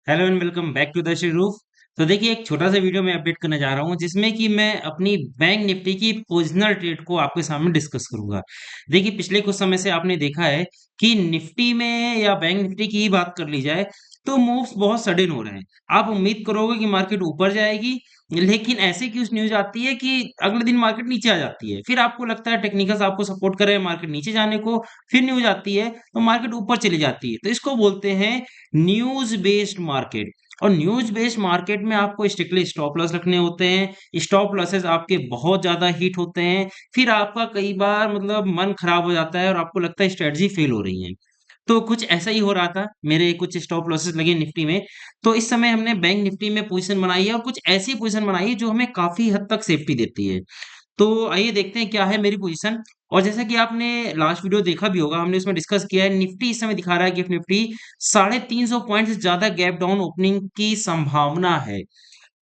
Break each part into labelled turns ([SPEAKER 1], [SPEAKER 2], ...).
[SPEAKER 1] Hello and welcome back to the roof. तो देखिए एक छोटा सा वीडियो मैं अपडेट करने जा रहा हूँ जिसमें कि मैं अपनी बैंक निफ्टी की पोजिशनल ट्रेड को आपके सामने डिस्कस करूंगा। देखिए पिछले कुछ समय से आपने देखा है कि निफ्टी में या बैंक निफ्टी की ही बात कर ली जाए तो मूव्स बहुत सडन हो रहे हैं। आप उम्मीद करोगे कि मार्केट ऊपर जाएगी, लेकिन ऐसे कुछ न्यूज आती है कि अगले दिन मार्केट नीचे आ जाती है। फिर आपको लगता है टेक्निकल्स आपको सपोर्ट कर रहे हैं मार्केट नीचे जाने को, फिर न्यूज आती है तो मार्केट ऊपर चली जाती है। तो इसको बोलते हैं न्यूज बेस्ड मार्केट। और न्यूज बेस्ड मार्केट में आपको स्ट्रिक्टली स्टॉप लॉस रखने होते हैं। स्टॉप लॉसेस आपके बहुत ज्यादा हिट होते हैं। फिर आपका कई बार मतलब मन खराब हो जाता है और आपको लगता है स्ट्रेटजी फेल हो रही है। तो कुछ ऐसा ही हो रहा था, मेरे कुछ स्टॉप लॉसेस लगे निफ्टी में। तो इस समय हमने बैंक निफ्टी में पोजीशन बनाई है और कुछ ऐसी पोजीशन बनाई है जो हमें काफी हद तक सेफ्टी देती है। तो आइए देखते हैं क्या है मेरी पोजीशन। और जैसा कि आपने लास्ट वीडियो देखा भी होगा, हमने उसमें डिस्कस किया है, निफ्टी इस समय दिखा रहा है, गिफ्ट निफ्टी 350 पॉइंट से ज्यादा गैप डाउन ओपनिंग की संभावना है।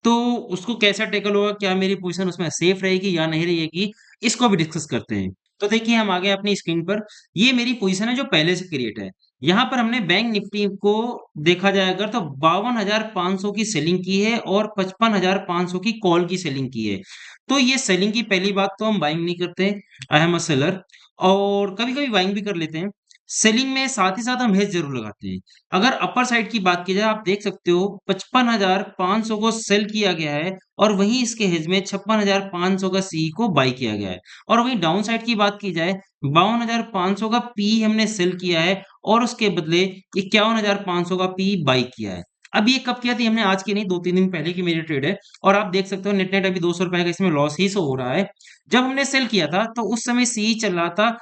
[SPEAKER 1] तो उसको कैसा टेकल होगा, क्या मेरी पोजीशन उसमें सेफ रहेगी या नहीं रहेगी, इसको भी डिस्कस करते हैं। तो देखिए हम आ गए अपनी स्क्रीन पर। ये मेरी पोजीशन है जो पहले से क्रिएट है। यहाँ पर हमने बैंक निफ्टी को देखा जाए अगर तो 52,500 की सेलिंग की है और 55,500 की कॉल की सेलिंग की है। तो ये सेलिंग की पहली बात तो हम बाइंग नहीं करते, आई एम अ सेलर। और कभी कभी बाइंग भी कर लेते हैं। सेलिंग में साथ ही साथ हम हेज जरूर लगाते हैं। अगर अपर साइड की बात की जाए, आप देख सकते हो 55,500 को सेल किया गया है और वहीं इसके हेज में 56,500 का सी को बाई किया गया है। और वहीं डाउन साइड की बात की जाए, 52,500 का पी हमने सेल किया है और उसके बदले 51,500 का पी बाई किया है। अब ये कब किया था, ये हमने आज की नहीं, 2-3 दिन पहले की मेरी ट्रेड है। और आप देख सकते हो नेट नेट अभी 200 रुपए का इसमें लॉस ही शो हो रहा है। जब हमने सेल किया था तो उस समय सी चल रहा था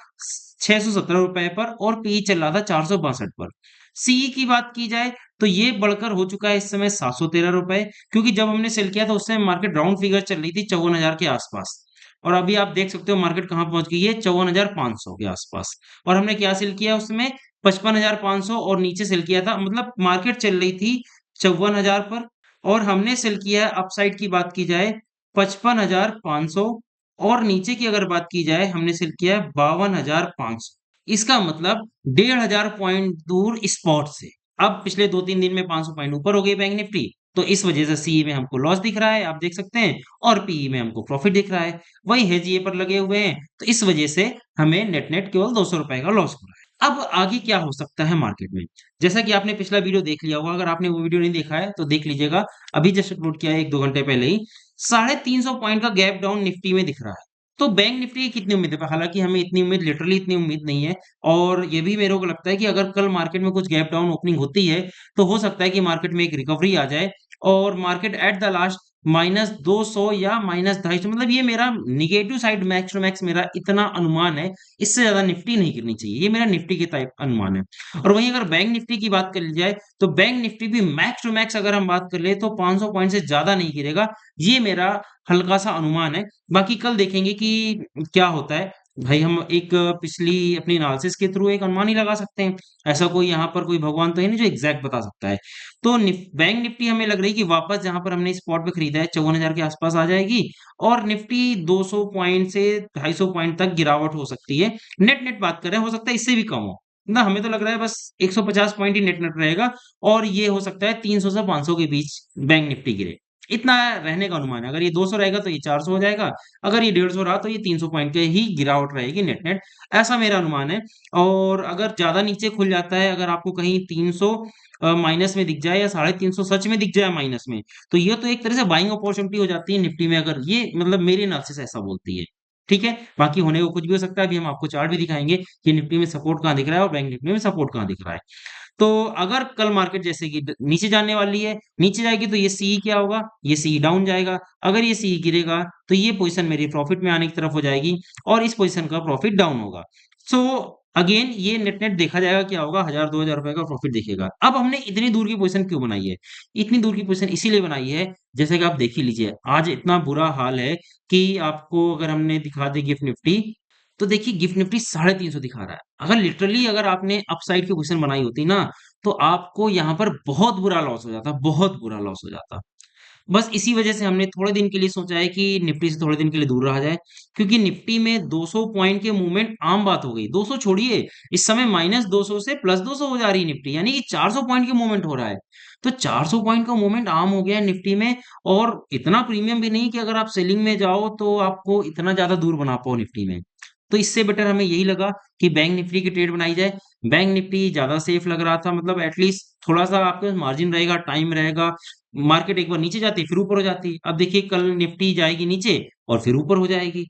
[SPEAKER 1] 617 रुपए पर और पी चल रहा था 462 पर। सी की बात की जाए तो ये बढ़कर हो चुका है इस समय 713 रुपए, क्योंकि जब हमने सेल किया था उस समय मार्केट राउंड फिगर चल रही थी 54,000 के आसपास। और अभी आप देख सकते हो मार्केट कहाँ पहुंच गई है, 54,500 के आसपास। और हमने क्या सेल किया उसमें, 55,500, और नीचे सेल किया था, मतलब मार्केट चल रही थी 54,000 पर और हमने सेल किया है अपसाइड की बात की जाए 55,500। और नीचे की अगर बात की जाए हमने सेल किया है 52,500। इसका मतलब 1,500 पॉइंट दूर स्पॉट से। अब पिछले 2-3 दिन में 500 पॉइंट ऊपर हो गई बैंक निफ्टी, तो इस वजह से सी में हमको लॉस दिख रहा है, आप देख सकते हैं। और पीई में हमको प्रॉफिट दिख रहा है। वही हेज ये पर लगे हुए हैं, तो इस वजह से हमें नेट नेट केवल 200 रुपए का लॉस हो रहा है। अब आगे क्या हो सकता है मार्केट में, जैसा कि आपने पिछला वीडियो देख लिया होगा, अगर आपने वो वीडियो नहीं देखा है तो देख लीजिएगा। अभी जस्ट अपलोड किया है 1-2 घंटे पहले ही। 350 पॉइंट का गैप डाउन निफ्टी में दिख रहा है। तो बैंक निफ्टी की कितनी उम्मीद है, हालांकि हमें इतनी उम्मीद, लिटरली इतनी उम्मीद नहीं है। और ये भी मेरे को लगता है कि अगर कल मार्केट में कुछ गैप डाउन ओपनिंग होती है तो हो सकता है कि मार्केट में एक रिकवरी आ जाए और मार्केट एट द लास्ट -200 या -250, मतलब ये मेरा negative side max to max मेरा इतना अनुमान है। इससे ज्यादा निफ्टी नहीं गिरनी चाहिए, ये मेरा निफ्टी के टाइप अनुमान है। और वहीं अगर बैंक निफ्टी की बात कर ली जाए तो बैंक निफ्टी भी मैक्स टू मैक्स अगर हम बात कर ले तो 500 पॉइंट से ज्यादा नहीं गिरेगा। ये मेरा हल्का सा अनुमान है। बाकी कल देखेंगे कि क्या होता है। भाई हम एक पिछली अपनी एनालिसिस के थ्रू एक अनुमान ही लगा सकते हैं। ऐसा कोई यहाँ पर कोई भगवान तो है नहीं जो एग्जैक्ट बता सकता है। तो बैंक निफ्टी हमें लग रही है कि वापस जहां पर हमने स्पॉट पे खरीदा है 54,000 के आसपास आ जाएगी। और निफ्टी 200 पॉइंट से 250 पॉइंट तक गिरावट हो सकती है। नेट नेट बात करें, हो सकता है इससे भी कम हो ना, हमें तो लग रहा है बस 150 पॉइंट ही नेट नेट रहेगा। और ये हो सकता है 300 से 500 के बीच बैंक निफ्टी गिरे, इतना रहने का अनुमान है। अगर ये 200 रहेगा तो ये 400 हो जाएगा, अगर ये 150 रहा तो ये 300 पॉइंट के ही गिरावट रहेगी नेट नेट। ऐसा मेरा अनुमान है। और अगर ज्यादा नीचे खुल जाता है, अगर आपको कहीं 300 माइनस में दिख जाए या 350 सच में दिख जाए माइनस में, तो ये तो एक तरह से बाइंग अपॉर्चुनिटी हो जाती है निफ्टी में, अगर ये मतलब मेरी एनालिसिस ऐसा बोलती है। ठीक है, बाकी होने को कुछ भी हो सकता है। अभी हम आपको चार्ट भी दिखाएंगे कि निफ्टी में सपोर्ट कहाँ दिख रहा है और बैंक निफ्टी में सपोर्ट कहाँ दिख रहा है। तो अगर कल मार्केट जैसे कि नीचे जाने वाली है, नीचे जाएगी तो ये सी क्या होगा, ये सी डाउन जाएगा। अगर ये सी गिरेगा तो ये पोजीशन मेरी प्रॉफिट में आने की तरफ हो जाएगी और इस पोजीशन का प्रॉफिट डाउन होगा। सो अगेन ये नेट नेट देखा जाएगा क्या होगा, 1,000-2,000 रुपए का प्रॉफिट दिखेगा। अब हमने इतनी दूर की पोजीशन क्यों बनाई है, इतनी दूर की पोजीशन इसीलिए बनाई है, जैसे कि आप देख ही लीजिए आज इतना बुरा हाल है कि आपको अगर हमने दिखा दे गिफ्ट निफ्टी, तो देखिए गिफ्ट निफ्टी 350 दिखा रहा है। अगर लिटरली अगर आपने अपसाइड की पोजीशन बनाई होती ना, तो आपको यहाँ पर बहुत बुरा लॉस हो जाता, बहुत बुरा लॉस हो जाता। बस इसी वजह से हमने थोड़े दिन के लिए सोचा है कि निफ्टी से थोड़े दिन के लिए दूर रहा जाए, क्योंकि निफ्टी में 200 पॉइंट के मूवमेंट आम बात हो गई। 200 छोड़िए, इस समय -200 से +200 हो जा रही है निफ्टी, यानी कि 400 पॉइंट की मूवमेंट हो रहा है। तो 400 पॉइंट का मूवमेंट आम हो गया है निफ्टी में, और इतना प्रीमियम भी नहीं कि अगर आप सेलिंग में जाओ तो आपको इतना ज्यादा दूर बना पाओ निफ्टी में। तो इससे बेटर हमें यही लगा कि बैंक निफ्टी की ट्रेड बनाई जाए। बैंक निफ्टी ज्यादा सेफ लग रहा था, मतलब एटलीस्ट थोड़ा सा आपके पास मार्जिन रहेगा, टाइम रहेगा। मार्केट एक बार नीचे जाती है फिर ऊपर हो जाती है। अब देखिए कल निफ्टी जाएगी नीचे और फिर ऊपर हो जाएगी।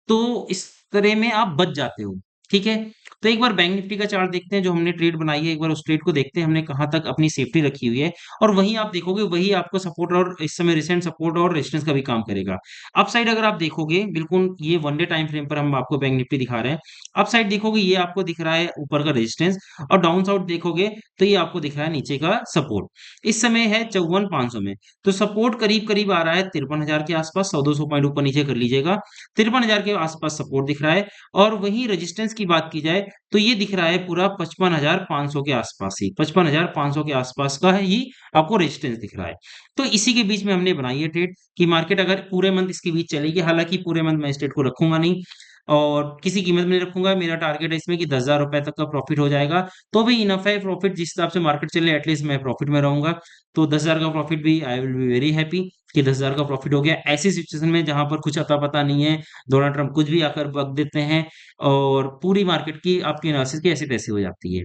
[SPEAKER 1] तो इस तरह में आप बच जाते हो। ठीक है? तो एक बार बैंक निफ्टी का चार्ट देखते हैं जो हमने ट्रेड बनाई है, एक बार उस ट्रेड को देखते हैं हमने कहाँ तक अपनी सेफ्टी रखी हुई है, और वहीं आप देखोगे वही आपको सपोर्ट और इस समय रिसेंट सपोर्ट और रेजिस्टेंस का भी काम करेगा। अपसाइड अगर आप देखोगे, बिल्कुल ये वन डे टाइम फ्रेम पर हम आपको बैंक निफ्टी दिखा रहे हैं। अपसाइड देखोगे ये आपको दिख रहा है ऊपर का रेजिस्टेंस, और डाउन साइड देखोगे तो ये आपको दिख रहा है नीचे का सपोर्ट। इस समय है 54,500 में। तो सपोर्ट करीब-करीब आ रहा है 53,000 के आसपास, 100-200 पॉइंट ऊपर नीचे कर लीजिएगा। 53,000 के आसपास सपोर्ट दिख रहा है, और वहीं रेजिस्टेंस की बात की जाए तो ये दिख रहा है पूरा 55,500 के आसपास ही, 55,500 के आसपास का ही आपको रेजिस्टेंस दिख रहा है। तो इसी के बीच में हमने बनाई है ट्रेड कि मार्केट अगर पूरे मंथ इसके बीच चलेगी, हालांकि पूरे मंथ मैं इस ट्रेड को रखूंगा नहीं और किसी कीमत में नहीं रखूंगा। मेरा टारगेट है इसमें कि 10,000 रुपए तक का प्रॉफिट हो जाएगा, तो भी इनफ है प्रॉफिट। जिस हिसाब से मार्केट चले एटलीस्ट मैं प्रॉफिट में रहूंगा। तो 10,000 का प्रॉफिट भी I will be very happy कि 10,000 का प्रॉफिट हो गया ऐसी सिचुएशन में जहां पर कुछ अता पता नहीं है, डोनाल्ड ट्रंप कुछ भी आकर बक देते हैं, और पूरी मार्केट की आपकी एनालिसिस की ऐसी तैसी हो जाती है।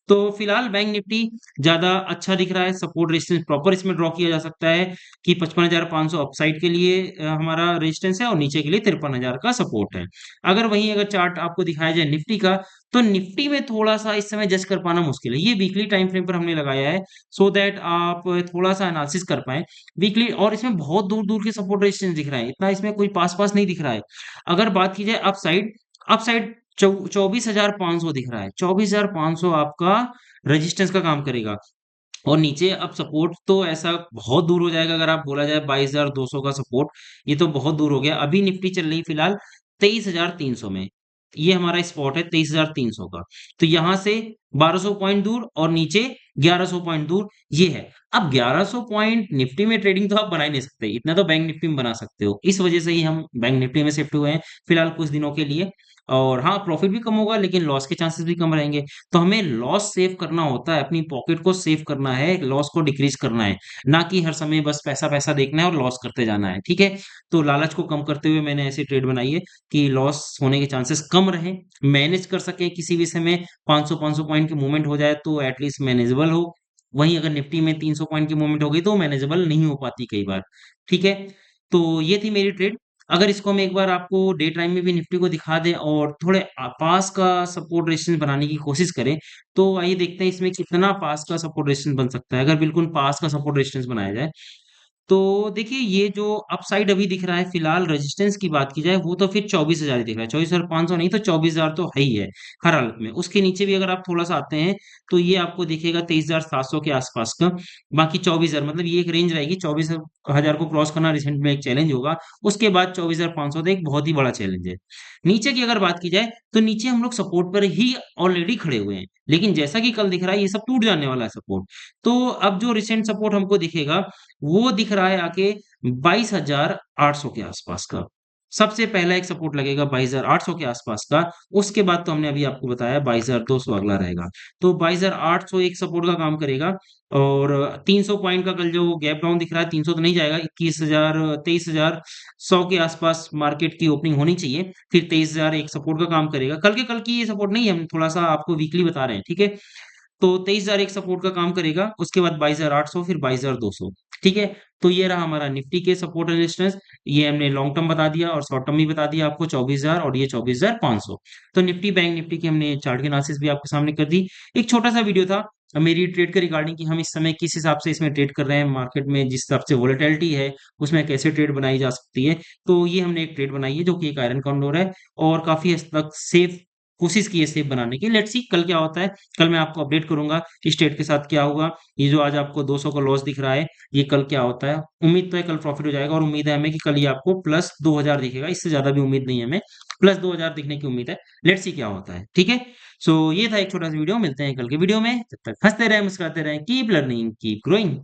[SPEAKER 1] तो फिलहाल बैंक निफ्टी ज्यादा अच्छा दिख रहा है। सपोर्ट रेजिस्टेंस प्रॉपर इसमें ड्रॉ किया जा सकता है कि 55,500 अपसाइड के लिए हमारा रेजिस्टेंस है, और नीचे के लिए 53,000 का सपोर्ट है। अगर चार्ट आपको दिखाया जाए निफ्टी का, तो निफ्टी में थोड़ा सा इस समय जज कर पाना मुश्किल है। ये वीकली टाइम फ्रेम पर हमने लगाया है सो दैट आप थोड़ा सा एनालिसिस कर पाए वीकली, और इसमें बहुत दूर दूर के सपोर्ट रेजिस्टेंस दिख रहा है, इतना इसमें कोई पास पास नहीं दिख रहा है। अगर बात की जाए अपसाइड, अपसाइड 24,500 दिख रहा है। 24,500 आपका रेजिस्टेंस का काम करेगा, और नीचे अब सपोर्ट तो ऐसा बहुत दूर हो जाएगा। अगर आप बोला जाए 22,200 का सपोर्ट, ये तो बहुत दूर हो गया। अभी निफ्टी चल रही फिलहाल 23,300 में, ये हमारा स्पॉट है 23,300 का। तो यहाँ से 1200 पॉइंट दूर और नीचे 1100 पॉइंट दूर ये है। अब 1100 पॉइंट निफ्टी में ट्रेडिंग तो आप बना ही नहीं सकते, इतना तो बैंक निफ्टी में बना सकते हो। इस वजह से ही हम बैंक निफ्टी में शिफ्ट हुए हैं फिलहाल कुछ दिनों के लिए। और हाँ, प्रॉफिट भी कम होगा लेकिन लॉस के चांसेस भी कम रहेंगे। तो हमें लॉस सेव करना होता है, अपनी पॉकेट को सेव करना है, लॉस को डिक्रीज करना है, ना कि हर समय बस पैसा पैसा देखना है और लॉस करते जाना है। ठीक है? तो लालच को कम करते हुए मैंने ऐसी ट्रेड बनाई है कि लॉस होने के चांसेस कम रहे, मैनेज कर सके किसी भी समय। 500 पॉइंट की मूवमेंट हो जाए तो एटलीस्ट मैनेजेबल हो। वहीं अगर निफ्टी में 300 पॉइंट की मूवमेंट हो गई तो मैनेजेबल नहीं हो पाती कई बार। ठीक है? तो ये थी मेरी ट्रेड। अगर इसको हम एक बार आपको डे टाइम में भी निफ्टी को दिखा दें और थोड़े पास का सपोर्ट रेजिस्टेंस बनाने की कोशिश करें, तो आइए देखते हैं इसमें कितना पास का सपोर्ट रेजिस्टेंस बन सकता है। अगर बिल्कुल पास का सपोर्ट रेजिस्टेंस बनाया जाए, तो देखिए ये जो अपसाइड अभी दिख रहा है फिलहाल, रेजिस्टेंस की बात की जाए वो तो फिर 24,000 ही दिख रहा है। 24,500 नहीं तो 24,000 तो है ही है हर हालत में। उसके नीचे भी अगर आप थोड़ा सा आते हैं तो ये आपको दिखेगा 23,700 के आसपास का। बाकी 24,000 मतलब ये एक रेंज रहेगी। 24,000 को क्रॉस करना रिसेंट में एक चैलेंज होगा। उसके बाद 24,500 तो एक बहुत ही बड़ा चैलेंज है। नीचे की अगर बात की जाए तो नीचे हम लोग सपोर्ट पर ही ऑलरेडी खड़े हुए हैं, लेकिन जैसा कि कल दिख रहा है ये सब टूट जाने वाला है सपोर्ट। तो अब जो रिसेंट सपोर्ट हमको दिखेगा वो दिख रहा है आके 22,800 के आसपास का। सबसे पहला एक सपोर्ट लगेगा 22,800 के आसपास का। उसके बाद तो हमने अभी आपको बताया 22,200 अगला रहेगा। तो 22,800 एक सपोर्ट का काम करेगा, और 300 पॉइंट का कल जो गैप डाउन दिख रहा है 300 तो नहीं जाएगा। 21,000 23,100 के आसपास मार्केट की ओपनिंग होनी चाहिए। फिर 23,000 एक सपोर्ट का काम करेगा। कल के कल की ये सपोर्ट नहीं है, हम थोड़ा सा आपको वीकली बता रहे हैं। ठीक है? तो 23,000 एक सपोर्ट का काम करेगा, उसके बाद 22,800 फिर 22,200। ठीक है? तो ये रहा हमारा निफ्टी के सपोर्ट एंड रेजिस्टेंस। ये हमने लॉन्ग टर्म बता दिया और शॉर्ट टर्म भी बता दिया आपको 24,000 और ये 24,500। तो निफ्टी बैंक निफ्टी की हमने चार्ट की एनालिसिस भी आपके सामने कर दी। एक छोटा-सा वीडियो था मेरी ट्रेड के रिगार्डिंग कि हम इस समय किस हिसाब से इसमें ट्रेड कर रहे हैं, मार्केट में जिस हिसाब से वोलेटिलिटी है, उसमें कैसे ट्रेड बनाई जा सकती है। तो ये हमने एक ट्रेड बनाई है जो कि एक आयरन कंडोर है, और काफ़ी हद तक सेफ कोशिश की है सेफ बनाने की। लेट्स सी कल क्या होता है। कल मैं आपको अपडेट करूँगा इस ट्रेड के साथ क्या होगा। ये जो आज आपको 200 का लॉस दिख रहा है, ये कल क्या होता है। उम्मीद तो है कल प्रॉफिट हो जाएगा, और उम्मीद है हमें कि कल ये आपको प्लस 2,000 दिखेगा। इससे ज़्यादा भी उम्मीद नहीं है हमें, प्लस 2,000 दिखने की उम्मीद है। लेट्स सी क्या होता है। ठीक है? सो ये था एक छोटा-सा वीडियो, मिलते हैं कल के वीडियो में। तब तक हँसते रहें, मुस्कुराते रहें, कीप लर्निंग, कीप ग्रोइंग।